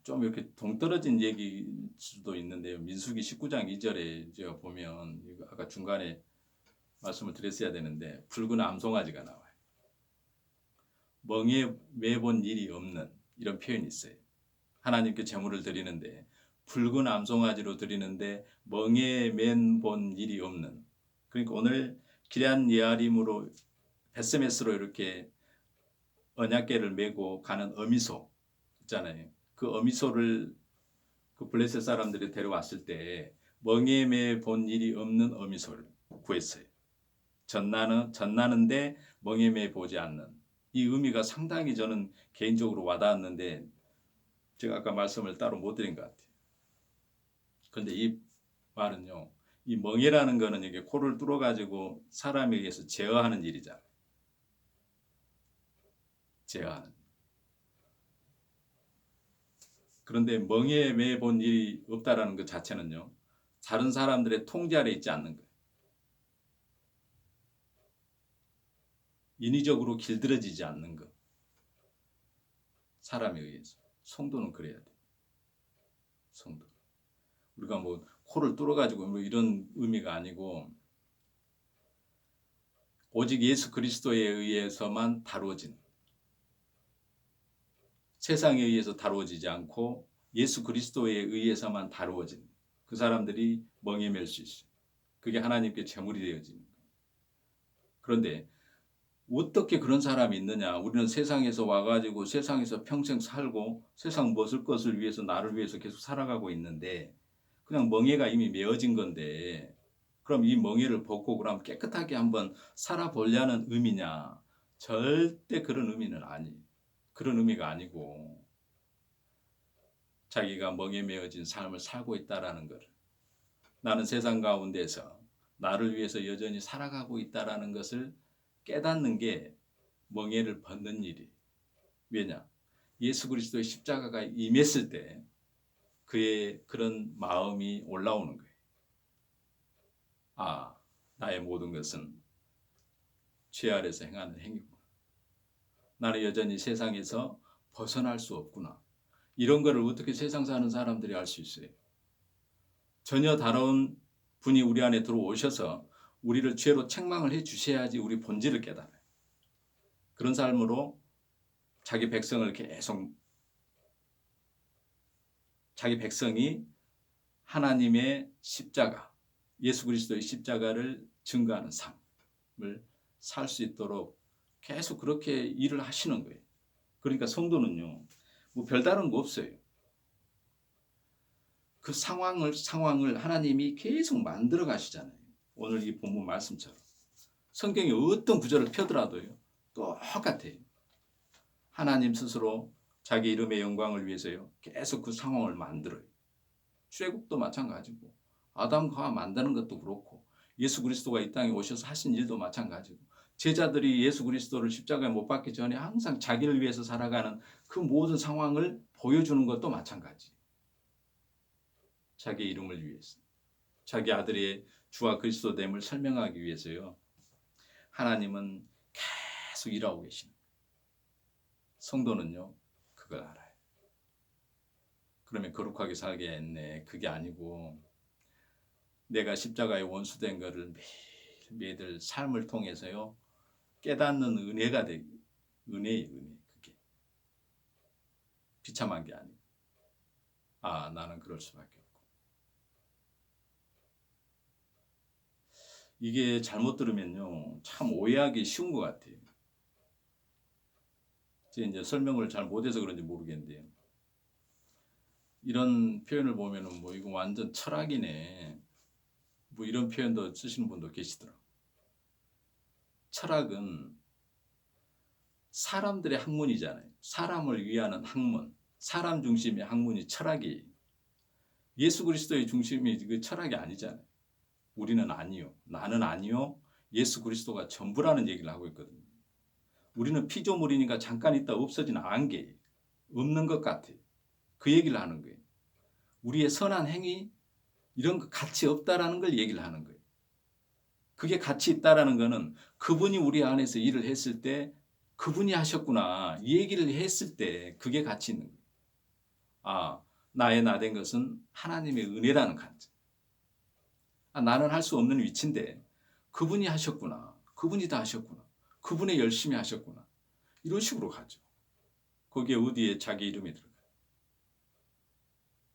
좀 이렇게 동떨어진 얘기일 수도 있는데요. 민수기 19장 2절에 제가 보면, 아까 중간에 말씀을 드렸어야 되는데, 붉은 암송아지가 나와요. 멍에 매본 일이 없는, 이런 표현이 있어요. 하나님께 제물을 드리는데 붉은 암송아지로 드리는데 멍에 맨본 일이 없는, 그러니까 오늘 기럇 예아림으로 베스메스로 이렇게 언약궤를 메고 가는 어미소 있잖아요. 그 어미소를 그 블레셋 사람들이 데려왔을 때 멍에 매본 일이 없는 어미소를 구했어요. 젖나는데 멍에 매 보지 않는, 이 의미가 상당히 저는 개인적으로 와닿았는데 제가 아까 말씀을 따로 못 드린 것 같아요. 근데 이 말은요, 이 멍해라는 거는 이게 코를 뚫어가지고 사람에 의해서 제어하는 일이잖아요. 제어하는. 그런데 멍에 매본 일이 없다라는 것 자체는요, 다른 사람들의 통제 아래 있지 않는 거예요. 인위적으로 길들여지지 않는 것. 사람에 의해서. 성도는 그래야 돼. 성도. 우리가 코를 뚫어가지고 이런 의미가 아니고, 오직 예수 그리스도에 의해서만 다루어진, 세상에 의해서 다루어지지 않고 예수 그리스도에 의해서만 다루어진 그 사람들이 멍에 맬 수 있어요. 그게 하나님께 제물이 되어지는 거예요. 그런데 어떻게 그런 사람이 있느냐? 우리는 세상에서 와가지고 세상에서 평생 살고 세상 무엇을 것을 위해서 나를 위해서 계속 살아가고 있는데 그냥 멍에가 이미 메어진 건데, 그럼 이 멍에를 벗고 그럼 깨끗하게 한번 살아보려는 의미냐? 절대 그런 의미는 아니에요. 그런 의미가 아니고 자기가 멍에 메어진 삶을 살고 있다라는 것, 나는 세상 가운데서 나를 위해서 여전히 살아가고 있다라는 것을 깨닫는 게 멍에를 벗는 일이. 왜냐? 예수 그리스도의 십자가가 임했을 때 그의 그런 마음이 올라오는 거예요. 아, 나의 모든 것은 죄 아래서 행하는 행위구나. 나는 여전히 세상에서 벗어날 수 없구나. 이런 거를 어떻게 세상 사는 사람들이 알 수 있어요? 전혀 다른 분이 우리 안에 들어오셔서 우리를 죄로 책망을 해 주셔야지 우리 본질을 깨달아요. 그런 삶으로 자기 백성을 계속, 자기 백성이 하나님의 십자가, 예수 그리스도의 십자가를 증거하는 삶을 살 수 있도록 계속 그렇게 일을 하시는 거예요. 그러니까 성도는요, 별다른 거 없어요. 그 상황을 하나님이 계속 만들어 가시잖아요. 오늘 이 본문 말씀처럼. 성경에 어떤 구절을 펴더라도요, 똑같아요. 하나님 스스로 자기 이름의 영광을 위해서요, 계속 그 상황을 만들어요. 출애굽도 마찬가지고, 아담과 하와 만드는 것도 그렇고, 예수 그리스도가 이 땅에 오셔서 하신 일도 마찬가지고, 제자들이 예수 그리스도를 십자가에 못 박기 전에 항상 자기를 위해서 살아가는 그 모든 상황을 보여주는 것도 마찬가지. 자기 이름을 위해서, 자기 아들의 주와 그리스도됨을 설명하기 위해서요, 하나님은 계속 일하고 계시는 거예요. 성도는요, 그걸 알아요. 그러면 거룩하게 살겠네. 그게 아니고 내가 십자가의 원수된 것을 매일매일 삶을 통해서요, 깨닫는 은혜가 되기, 은혜의 은혜. 그게 비참한 게 아니고, 아, 나는 그럴 수밖에 없고. 이게 잘못 들으면요, 참 오해하기 쉬운 것 같아요. 제가 이제 설명을 잘 못해서 그런지 모르겠는데요, 이런 표현을 보면은 이거 완전 철학이네, 이런 표현도 쓰시는 분도 계시더라고요. 철학은 사람들의 학문이잖아요. 사람을 위하는 학문, 사람 중심의 학문이 철학이에요. 예수 그리스도의 중심이 그 철학이 아니잖아요. 우리는 아니요. 나는 아니요. 예수 그리스도가 전부라는 얘기를 하고 있거든요. 우리는 피조물이니까 잠깐 있다 없어진 안개, 없는 것 같아. 그 얘기를 하는 거예요. 우리의 선한 행위 이런 거 가치 없다라는 걸 얘기를 하는 거예요. 그게 가치 있다라는 거는 그분이 우리 안에서 일을 했을 때 그분이 하셨구나 이 얘기를 했을 때 그게 가치 있는 거예요. 아, 나의 나 된 것은 하나님의 은혜라는 관점. 아, 나는 할 수 없는 위치인데 그분이 하셨구나. 그분이 다 하셨구나. 그분이 열심히 하셨구나. 이런 식으로 가죠. 거기에 어디에 자기 이름이 들어가요.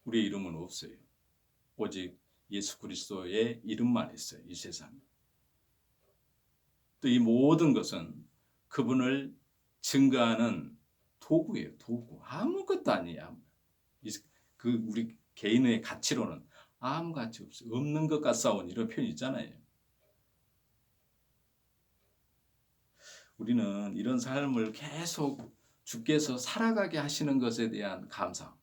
우리의 이름은 없어요. 오직 예수 그리스도의 이름만 있어요. 이 세상에. 또 이 모든 것은 그분을 증거하는 도구예요. 도구. 아무것도 아니에요. 그 우리 개인의 가치로는 아무 가치 없어요. 없는 것과 싸운 이런 표현이 있잖아요. 우리는 이런 삶을 계속 주께서 살아가게 하시는 것에 대한 감사.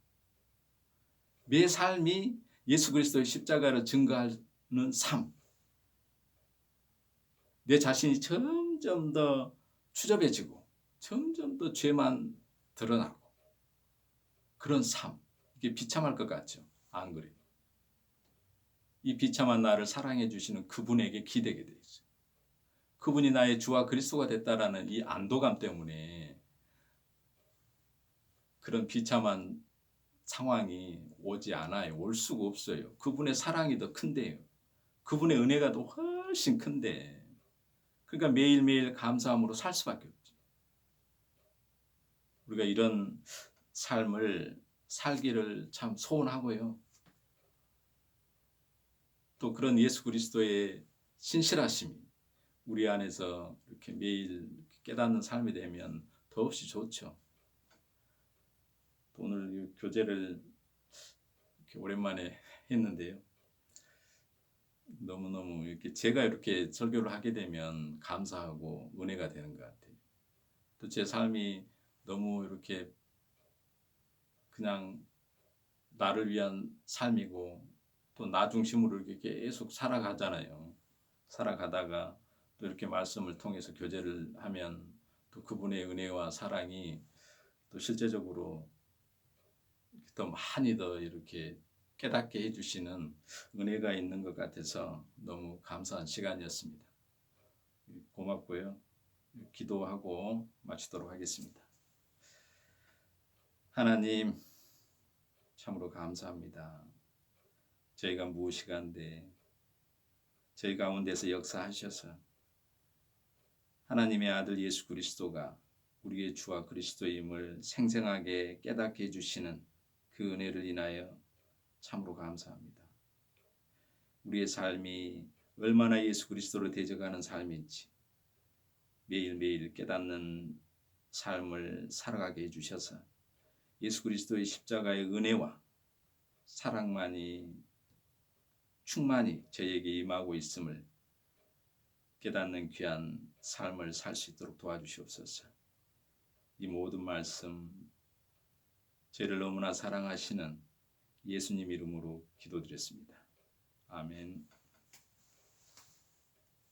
내 삶이 예수 그리스도의 십자가를 증거하는 삶. 내 자신이 점점 더 추접해지고 점점 더 죄만 드러나고 그런 삶. 이게 비참할 것 같죠? 안 그래요? 이 비참한 나를 사랑해 주시는 그분에게 기대게 돼 있어요. 그분이 나의 주와 그리스도가 됐다라는 이 안도감 때문에 그런 비참한 상황이 오지 않아요. 올 수가 없어요. 그분의 사랑이 더 큰데요. 그분의 은혜가 더 훨씬 큰데. 그러니까 매일매일 감사함으로 살 수밖에 없죠. 우리가 이런 삶을 살기를 참 소원하고요. 또 그런 예수 그리스도의 신실하심이 우리 안에서 이렇게 매일 깨닫는 삶이 되면 더없이 좋죠. 오늘 교제를 이렇게 오랜만에 했는데요. 너무너무 이렇게 제가 이렇게 설교를 하게 되면 감사하고 은혜가 되는 것 같아요. 또 제 삶이 너무 이렇게 그냥 나를 위한 삶이고 또 나 중심으로 이렇게 계속 살아가잖아요. 살아가다가 또 이렇게 말씀을 통해서 교제를 하면 또 그분의 은혜와 사랑이 또 실제적으로 더 많이 더 이렇게 깨닫게 해주시는 은혜가 있는 것 같아서 너무 감사한 시간이었습니다. 고맙고요. 기도하고 마치도록 하겠습니다. 하나님 참으로 감사합니다. 저희가 무엇이간데 저희 가운데서 역사하셔서 하나님의 아들 예수 그리스도가 우리의 주와 그리스도임을 생생하게 깨닫게 해주시는 그 은혜를 인하여 참으로 감사합니다. 우리의 삶이 얼마나 예수 그리스도로 되져가는 삶인지 매일매일 깨닫는 삶을 살아가게 해주셔서 예수 그리스도의 십자가의 은혜와 사랑만이 충만히 저에게 임하고 있음을 깨닫는 귀한 삶을 살 수 있도록 도와주시옵소서. 이 모든 말씀 저를 너무나 사랑하시는 예수님 이름으로 기도드렸습니다. 아멘.